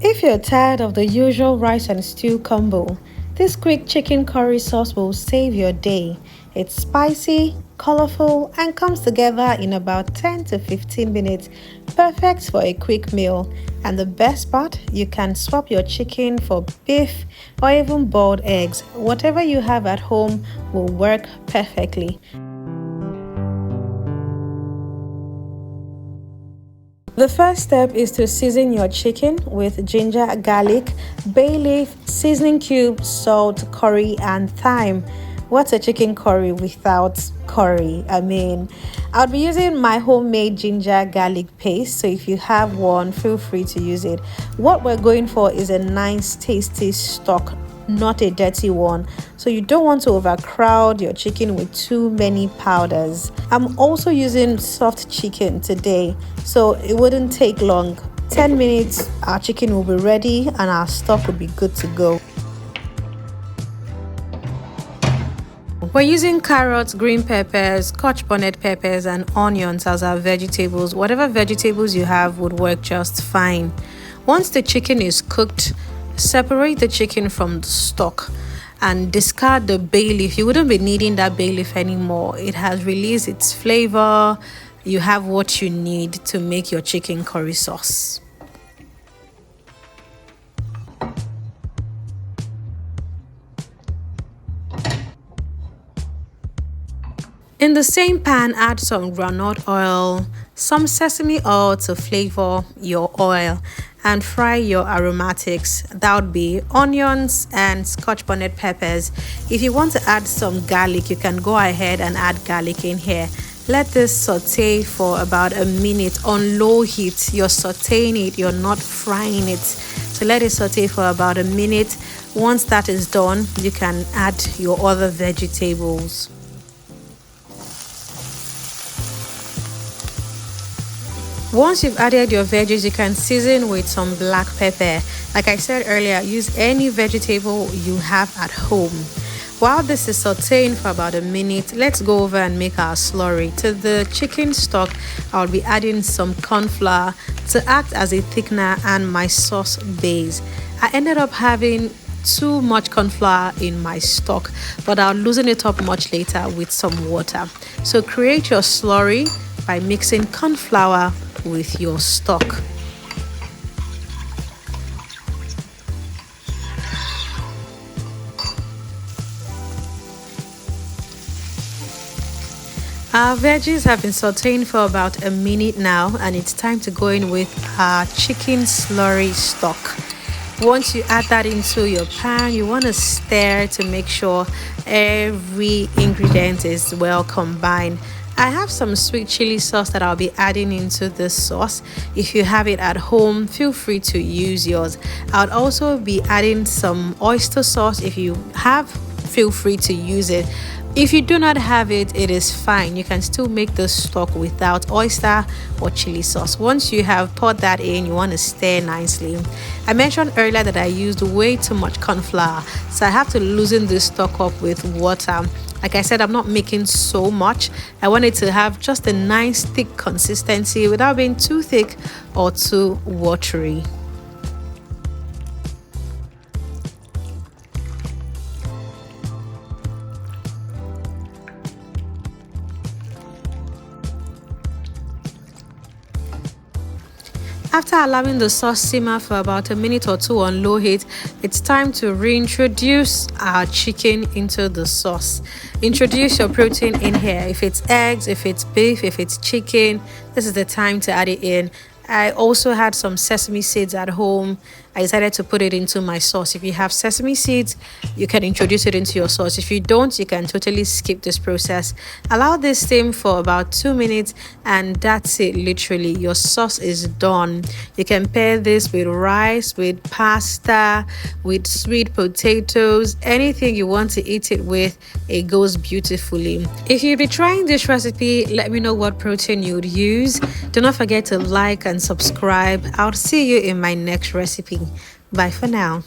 If you're tired of the usual rice and stew combo, this quick chicken curry sauce will save your day. It's spicy, colorful, and comes together in about 10 to 15 minutes, perfect for a quick meal. And the best part, you can swap your chicken for beef or even boiled eggs. Whatever you have at home will work perfectly. The first step is to season your chicken with ginger, garlic, bay leaf, seasoning cubes, salt, curry, and thyme. What's a chicken curry without curry? I'll be using my homemade ginger garlic paste, so if you have one, feel free to use it. What we're going for is a nice, tasty stock, not a dirty one, so you don't want to overcrowd your chicken with too many powders. I'm also using soft chicken today, so it wouldn't take long. 10 minutes, our chicken will be ready and our stock will be good to go. We're using carrots, green peppers, scotch bonnet peppers, and onions as our vegetables. Whatever vegetables you have would work just fine. Once the chicken is cooked, separate the chicken from the stock and discard the bay leaf. You wouldn't be needing that bay leaf anymore. It has released its flavor. You have what you need to make your chicken curry sauce. In the same pan, add some groundnut oil, some sesame oil to flavor your oil, and fry your aromatics. That would be onions and scotch bonnet peppers. If you want to add some garlic, you can go ahead and add garlic in here. Let this saute for about a minute on low heat. You're sauteing it, you're not frying it. So let it saute for about a minute. Once that is done, you can add your other vegetables. Once you've added your veggies, you can season with some black pepper. Like I said earlier, use any vegetable you have at home. While this is sauteing for about a minute, let's go over and make our slurry. To the chicken stock, I'll be adding some corn flour to act as a thickener and my sauce base. I ended up having too much corn flour in my stock, but I'll loosen it up much later with some water. So create your slurry by mixing corn flour with your stock. Our veggies have been sauteing for about a minute now, and it's time to go in with our chicken slurry stock. Once you add that into your pan, you want to stir to make sure every ingredient is well combined. I have some sweet chili sauce that I'll be adding into this sauce. If you have it at home, feel free to use yours. I'll also be adding some oyster sauce. If you have, feel free to use it. If you do not have it, it is fine. You can still make the stock without oyster or chili sauce. Once you have poured that in, you want to stir nicely. I mentioned earlier that I used way too much corn flour, so I have to loosen this stock up with water. Like I said, I'm not making so much. I want it to have just a nice thick consistency without being too thick or too watery. After allowing the sauce simmer for about a minute or two on low heat, it's time to reintroduce our chicken into the sauce. Introduce your protein in here. If it's eggs, if it's beef, if it's chicken, this is the time to add it in. I also had some sesame seeds at home. I decided to put it into my sauce. If you have sesame seeds, you can introduce it into your sauce. If you don't, you can totally skip this process. Allow this steam for about 2 minutes, and that's it. Literally, your sauce is done. You can pair this with rice, with pasta, with sweet potatoes, anything you want to eat it with. It goes beautifully. If you'll be trying this recipe, let me know what protein you would use. Do not forget to like and subscribe. I'll see you in my next recipe. Bye for now.